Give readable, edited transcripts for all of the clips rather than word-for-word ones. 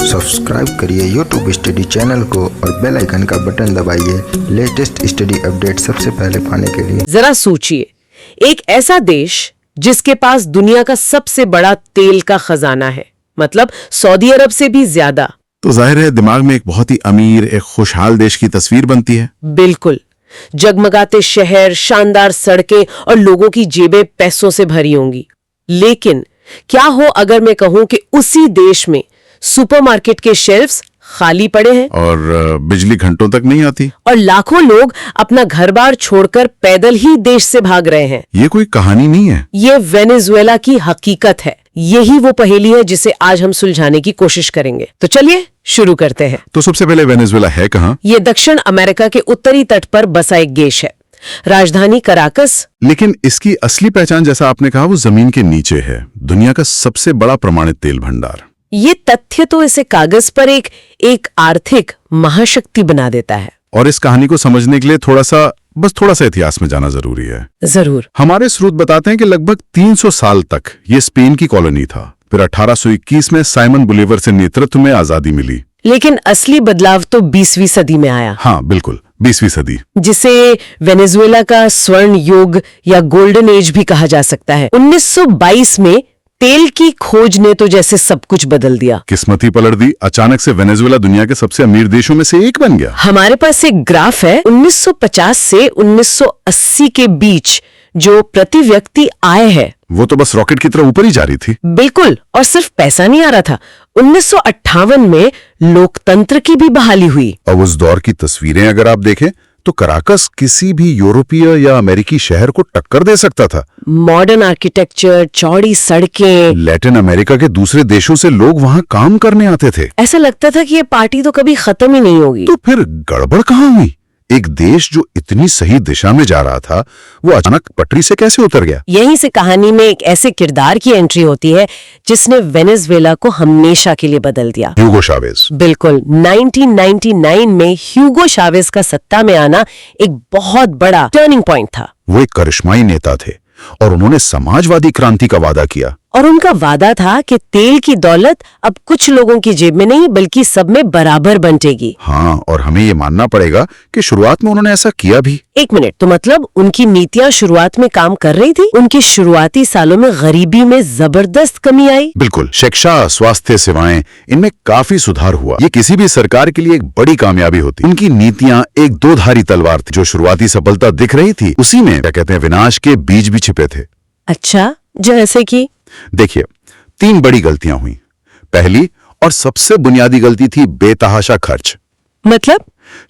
Subscribe करिए YouTube study channel को और बेल आइकन का बटन दबाइए लेटेस्ट स्टडी अपडेट सबसे पहले पाने के लिए। जरा सोचिए, एक ऐसा देश जिसके पास दुनिया का सबसे बड़ा तेल का खजाना है, मतलब सऊदी अरब से भी ज्यादा, तो जाहिर है दिमाग में एक बहुत ही अमीर, एक खुशहाल देश की तस्वीर बनती है। बिल्कुल। जगमगाते शहर, शानदार सड़कें और लोगों की जेबें पैसों से भरी होंगी। लेकिन क्या हो अगर मैं कहूं कि उसी देश में सुपरमार्केट के शेल्फ्स खाली पड़े हैं और बिजली घंटों तक नहीं आती और लाखों लोग अपना घर-बार छोड़कर पैदल ही देश से भाग रहे हैं। ये कोई कहानी नहीं है, ये वेनेजुएला की हकीकत है। यही वो पहेली है जिसे आज हम सुलझाने की कोशिश करेंगे। तो चलिए शुरू करते हैं। तो सबसे पहले वेनेजुएला है कहाँ? ये दक्षिण अमेरिका के उत्तरी तट पर बसा एक देश है, राजधानी कराकस। लेकिन इसकी असली पहचान, जैसा आपने कहा, वो जमीन के नीचे है। दुनिया का सबसे बड़ा प्रमाणित तेल भंडार। ये तथ्य तो इसे कागज पर एक आर्थिक महाशक्ति बना देता है। और इस कहानी को समझने के लिए थोड़ा सा इतिहास में जाना जरूरी है। जरूर। हमारे स्रोत बताते हैं कि लगभग 300 साल तक ये स्पेन की कॉलोनी था। फिर 1821 में साइमन बोलीवर से नेतृत्व में आजादी मिली। लेकिन असली बदलाव तो 20वीं सदी में आया। हाँ बिल्कुल, 20वीं सदी, जिसे वेनेजुएला का स्वर्ण युग या गोल्डन एज भी कहा जा सकता है। 1922 में तेल की खोज ने तो जैसे सब कुछ बदल दिया। किस्मत ही पलट दी। अचानक से वेनेजुएला दुनिया के सबसे अमीर देशों में से एक बन गया। हमारे पास एक ग्राफ है 1950 से 1980 के बीच जो प्रति व्यक्ति आय है, वो तो बस रॉकेट की तरह ऊपर ही जा रही थी। बिल्कुल। और सिर्फ पैसा नहीं आ रहा था। 1958 में लोकतंत्र की भी बहाली हुई। अब उस दौर की तस्वीरें अगर आप देखें तो कराकस किसी भी यूरोपीय या अमेरिकी शहर को टक्कर दे सकता था। मॉडर्न आर्किटेक्चर, चौड़ी सड़कें। लैटिन अमेरिका के दूसरे देशों से लोग वहां काम करने आते थे। ऐसा लगता था कि ये पार्टी तो कभी खत्म ही नहीं होगी। तो फिर गड़बड़ कहाँ हुई? एक देश जो इतनी सही दिशा में जा रहा था, वो अचानक पटरी से कैसे उतर गया? यहीं से कहानी में एक ऐसे किरदार की एंट्री होती है जिसने वेनेजुएला को हमेशा के लिए बदल दिया। ह्यूगो चावेज। बिल्कुल। 1999 में ह्यूगो चावेज का सत्ता में आना एक बहुत बड़ा टर्निंग पॉइंट था। वो एक करिश्माई नेता थे और उन्होंने समाजवादी क्रांति का वादा किया। और उनका वादा था कि तेल की दौलत अब कुछ लोगों की जेब में नहीं बल्कि सब में बराबर बंटेगी। हाँ, और हमें ये मानना पड़ेगा कि शुरुआत में उन्होंने ऐसा किया भी। एक मिनट, तो मतलब उनकी नीतियां शुरुआत में काम कर रही थी? उनकी शुरुआती सालों में गरीबी में जबरदस्त कमी आई। बिल्कुल। शिक्षा, स्वास्थ्य सेवाएं, इनमें काफी सुधार हुआ। ये किसी भी सरकार के लिए एक बड़ी कामयाबी होती। उनकी नीतियां एक दो-धारी तलवार थी। जो शुरुआती सफलता दिख रही थी, उसी में क्या कहते हैं, विनाश के बीज भी छिपे थे। अच्छा, जैसे कि? देखिए, 3 बड़ी गलतियां हुई। पहली और सबसे बुनियादी गलती थी बेतहाशा खर्च। मतलब?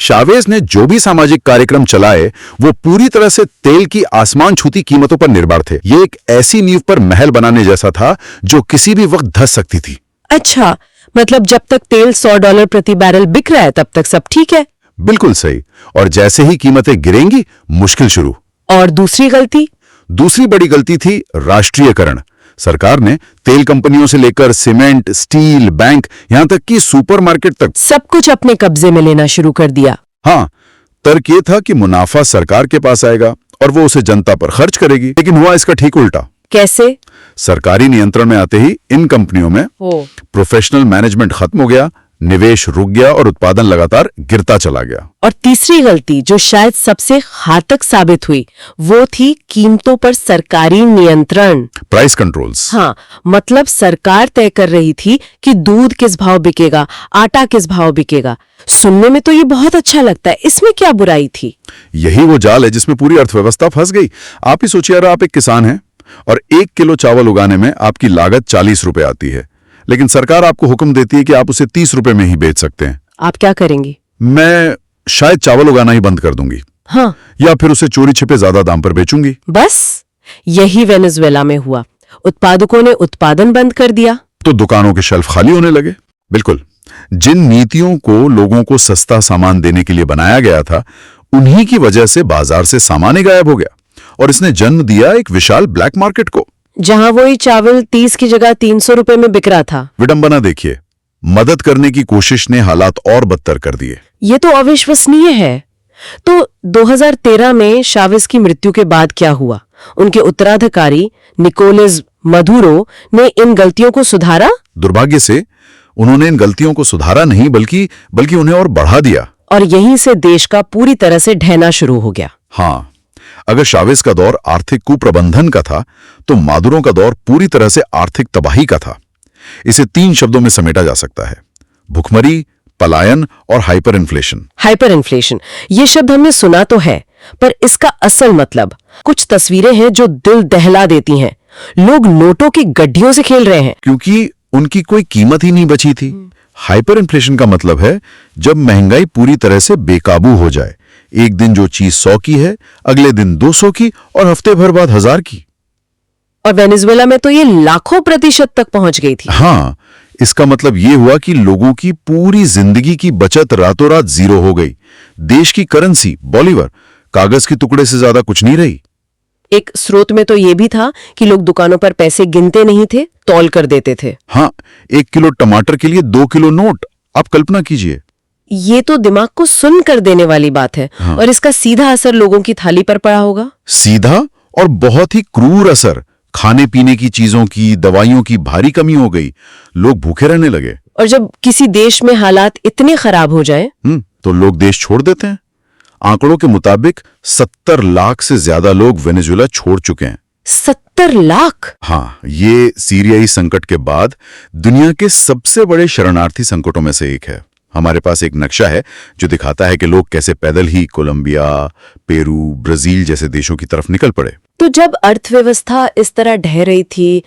चावेज ने जो भी सामाजिक कार्यक्रम चलाए, वो पूरी तरह से तेल की आसमान छूती कीमतों पर निर्भर थे। ये एक ऐसी नींव पर महल बनाने जैसा था जो किसी भी वक्त धस सकती थी। अच्छा, मतलब जब तक तेल $100 प्रति बैरल बिक रहा है तब तक सब ठीक है? बिल्कुल सही। और जैसे ही कीमतें गिरेंगी, मुश्किल शुरू। और दूसरी गलती? दूसरी बड़ी गलती थी राष्ट्रीयकरण। सरकार ने तेल कंपनियों से लेकर सीमेंट, स्टील, बैंक, यहां तक कि सुपरमार्केट तक सब कुछ अपने कब्जे में लेना शुरू कर दिया। हाँ, तर्क ये था कि मुनाफा सरकार के पास आएगा और वो उसे जनता पर खर्च करेगी। लेकिन हुआ इसका ठीक उल्टा। कैसे? सरकारी नियंत्रण में आते ही इन कंपनियों में प्रोफेशनल मैनेजमेंट खत्म हो गया, निवेश रुक गया और उत्पादन लगातार गिरता चला गया। और तीसरी गलती जो शायद सबसे घातक साबित हुई, वो थी कीमतों पर सरकारी नियंत्रण। Price controls. हाँ, मतलब सरकार तय कर रही थी कि दूध किस भाव बिकेगा, आटा किस भाव बिकेगा। सुनने में तो ये बहुत अच्छा लगता है, इसमें क्या बुराई थी? यही वो जाल है जिसमें पूरी अर्थव्यवस्था फंस गई। आप ही सोचिए, आप एक किसान हैं और 1 किलो चावल उगाने में आपकी लागत 40 रुपए आती है, लेकिन सरकार आपको हुक्म देती है कि आप उसे 30 रुपए में ही बेच सकते हैं। आप क्या करेंगे? मैं शायद चावल उगाना ही बंद कर दूंगी। हाँ। या फिर उसे चोरी छिपे ज्यादा दाम पर बेचूंगी। बस यही वेनेजुएला में हुआ। उत्पादकों ने उत्पादन बंद कर दिया तो दुकानों के शेल्फ खाली होने लगे। बिल्कुल। जिन नीतियों को लोगों को सस्ता सामान देने के लिए बनाया गया था, उन्हीं की वजह से बाजार से सामान ही गायब हो गया और इसने जन्म दिया एक विशाल ब्लैक मार्केट को, जहां वही चावल 30 की जगह 300 रुपए में बिक रहा था। विडंबना देखिए, मदद करने की कोशिश ने हालात और बदतर कर दिए। ये तो अविश्वसनीय है। तो 2013 में शावेज की मृत्यु के बाद क्या हुआ? उनके उत्तराधिकारी निकोलस मदुरो ने इन गलतियों को सुधारा? दुर्भाग्य से उन्होंने इन गलतियों को सुधारा नहीं, बल्कि उन्हें और बढ़ा दिया। और यहीं से देश का पूरी तरह से ढहना शुरू हो गया। हाँ, अगर शावेज का दौर आर्थिक कुप्रबंधन का था, तो मादुरो का दौर पूरी तरह से आर्थिक तबाही का था। इसे 3 शब्दों में समेटा जा सकता है: भुखमरी, पलायन और हाइपर इन्फ्लेशन। हाइपर इन्फ्लेशन, ये शब्द हमने सुना तो है, पर इसका असल मतलब, कुछ तस्वीरें हैं जो दिल दहला देती हैं। लोग नोटों की गड्डियों से खेल रहे हैं क्योंकि उनकी कोई कीमत ही नहीं बची थी। हाइपर इन्फ्लेशन का मतलब है जब महंगाई पूरी तरह से बेकाबू हो जाए। एक दिन जो चीज 100 की है, अगले दिन 200 की और हफ्ते भर बाद 1000 की। और वेनेजुएला में तो ये लाखों प्रतिशत तक पहुंच गई थी। हाँ, इसका मतलब ये हुआ कि लोगों की पूरी जिंदगी की बचत रातों रात जीरो हो गई। देश की करेंसी बॉलीवर कागज के टुकड़े से ज्यादा कुछ नहीं रही। एक स्रोत में तो ये भी था कि लोग दुकानों पर पैसे गिनते नहीं थे, तौल कर देते थे। हाँ, 1 किलो टमाटर के लिए 2 किलो नोट। आप कल्पना कीजिए। ये तो दिमाग को सुन कर देने वाली बात है। हाँ। और इसका सीधा असर लोगों की थाली पर पड़ा होगा। सीधा और बहुत ही क्रूर असर। खाने पीने की चीजों की, दवाइयों की भारी कमी हो गई। लोग भूखे रहने लगे। और जब किसी देश में हालात इतने खराब हो जाएं, तो लोग देश छोड़ देते हैं। आंकड़ों के मुताबिक 70 लाख से ज्यादा लोग वेनेजुएला छोड़ चुके हैं। 70 लाख? हाँ, ये सीरियाई संकट के बाद दुनिया के सबसे बड़े शरणार्थी संकटों में से एक है। हमारे पास एक नक्शा है जो दिखाता है कि लोग कैसे पैदल ही कोलंबिया, पेरू, ब्राजील जैसे देशों की तरफ निकल पड़े। तो जब अर्थव्यवस्था इस तरह ढह रही थी,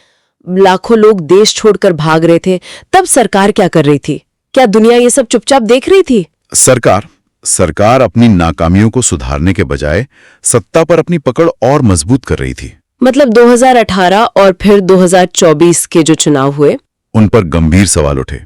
लाखों लोग देश छोड़कर भाग रहे थे, तब सरकार क्या कर रही थी? क्या दुनिया ये सब चुपचाप देख रही थी? सरकार अपनी नाकामियों को सुधारने के बजाय सत्ता पर अपनी पकड़ और मजबूत कर रही थी। मतलब 2018 और फिर 2024 के जो चुनाव हुए, उन पर गंभीर सवाल उठे।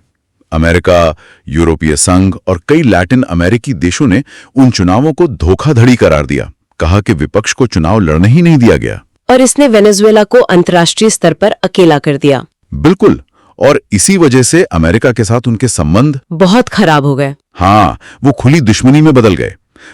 अमेरिका, यूरोपीय संघ और कई लैटिन अमेरिकी देशों ने उन चुनावों को धोखाधड़ी करार दिया। कहा कि विपक्ष को चुनाव लड़ने ही नहीं दिया गया। और इसने वेनेजुएला को अंतर्राष्ट्रीय स्तर पर अकेला कर दिया। बिल्कुल, और इसी वजह से अमेरिका के साथ उनके संबंध बहुत खराब हो गए। हाँ, वो खुली दुश्मनी में बदल गए।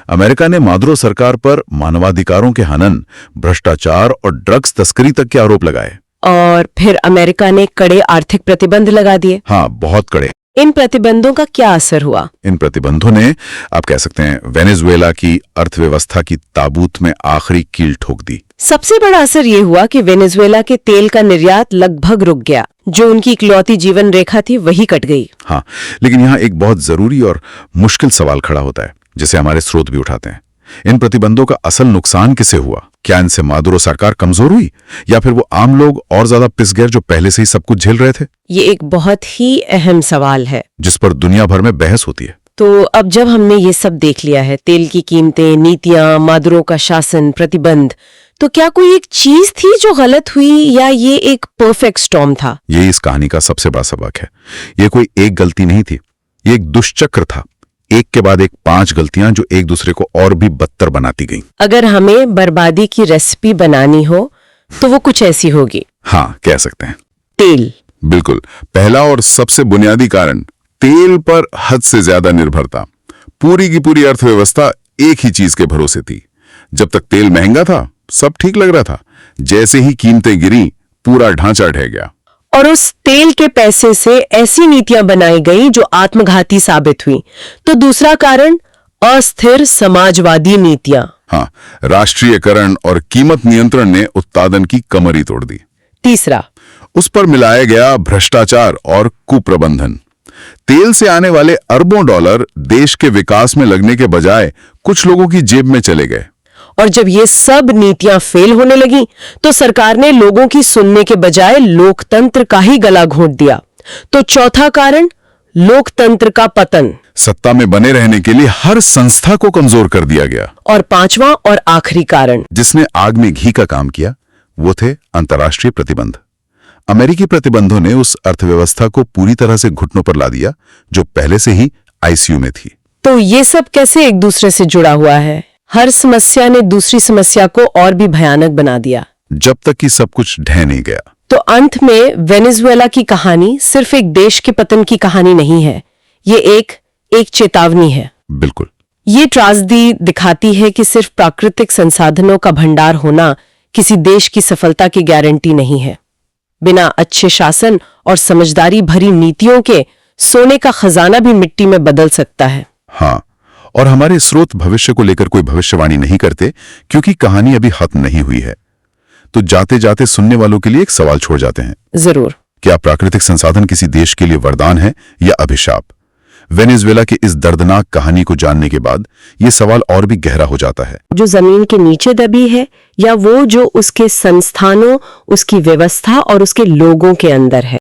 अमेरिका ने मादुरो सरकार पर मानवाधिकारों के हनन, भ्रष्टाचार और ड्रग्स तस्करी तक के आरोप लगाए। और फिर अमेरिका ने कड़े आर्थिक प्रतिबंध लगा दिए। हाँ, बहुत कड़े। इन प्रतिबंधों का क्या असर हुआ? इन प्रतिबंधों ने, आप कह सकते हैं, वेनेजुएला की अर्थव्यवस्था की ताबूत में आखिरी कील ठोक दी। सबसे बड़ा असर ये हुआ कि वेनेजुएला के तेल का निर्यात लगभग रुक गया। जो उनकी इकलौती जीवन रेखा थी, वही कट गई। हाँ, लेकिन यहाँ एक बहुत जरूरी और मुश्किल सवाल खड़ा होता है, जिसे हमारे स्रोत भी उठाते हैं। इन प्रतिबंधों का असल नुकसान किसे हुआ? क्या इनसे मादुरो सरकार कमजोर हुई, या फिर वो आम लोग और ज्यादा पिस गए जो पहले से ही सब कुछ झेल रहे थे? ये एक बहुत ही अहम सवाल है जिस पर दुनिया भर में बहस होती है। तो अब जब हमने ये सब देख लिया है, तेल की कीमतें, नीतियां, मादुरो का शासन, प्रतिबंध, तो क्या कोई एक चीज थी जो गलत हुई, या ये एक परफेक्ट स्टॉर्म था? ये इस कहानी का सबसे बड़ा सबक है। ये कोई एक गलती नहीं थी, ये एक दुष्चक्र था। एक के बाद एक 5 गलतियां जो एक दूसरे को और भी बदतर बनाती गईं। अगर हमें बर्बादी की रेसिपी बनानी हो तो वो कुछ ऐसी होगी। हाँ, कह सकते हैं। तेल। बिल्कुल, पहला और सबसे बुनियादी कारण, तेल पर हद से ज्यादा निर्भरता। पूरी की पूरी अर्थव्यवस्था एक ही चीज के भरोसे थी। जब तक तेल महंगा था, सब ठीक लग रहा था। जैसे ही कीमतें गिरी, पूरा ढांचा ढह गया। और उस तेल के पैसे से ऐसी नीतियां बनाई गई जो आत्मघाती साबित हुई। तो दूसरा कारण, अस्थिर समाजवादी नीतियां। हाँ, राष्ट्रीयकरण और कीमत नियंत्रण ने उत्पादन की कमर ही तोड़ दी। तीसरा, उस पर मिलाया गया भ्रष्टाचार और कुप्रबंधन। तेल से आने वाले अरबों डॉलर देश के विकास में लगने के बजाय कुछ लोगों की जेब में चले गए। और जब ये सब नीतियां फेल होने लगी तो सरकार ने लोगों की सुनने के बजाय लोकतंत्र का ही गला घोंट दिया। तो चौथा कारण, लोकतंत्र का पतन। सत्ता में बने रहने के लिए हर संस्था को कमजोर कर दिया गया। और पांचवा और आखिरी कारण, जिसने आग में घी का काम किया, वो थे अंतर्राष्ट्रीय प्रतिबंध। अमेरिकी प्रतिबंधों ने उस अर्थव्यवस्था को पूरी तरह से घुटनों पर ला दिया जो पहले से ही आईसीयू में थी। तो ये सब कैसे एक दूसरे से जुड़ा हुआ है? हर समस्या ने दूसरी समस्या को और भी भयानक बना दिया, जब तक कि सब कुछ ढह नहीं गया। तो अंत में वेनेजुएला की कहानी सिर्फ एक देश के पतन की कहानी नहीं है, ये एक चेतावनी है। बिल्कुल, ये त्रासदी दिखाती है कि सिर्फ प्राकृतिक संसाधनों का भंडार होना किसी देश की सफलता की गारंटी नहीं है। बिना अच्छे शासन और समझदारी भरी नीतियों के सोने का खजाना भी मिट्टी में बदल सकता है। हाँ, और हमारे स्रोत भविष्य को लेकर कोई भविष्यवाणी नहीं करते क्योंकि कहानी अभी खत्म नहीं हुई है। तो जाते जाते सुनने वालों के लिए एक सवाल छोड़ जाते हैं। जरूर। क्या प्राकृतिक संसाधन किसी देश के लिए वरदान है या अभिशाप? वेनेजुएला की इस दर्दनाक कहानी को जानने के बाद यह सवाल और भी गहरा हो जाता है। जो जमीन के नीचे दबी है या वो जो उसके संस्थानों, उसकी व्यवस्था और उसके लोगों के अंदर है?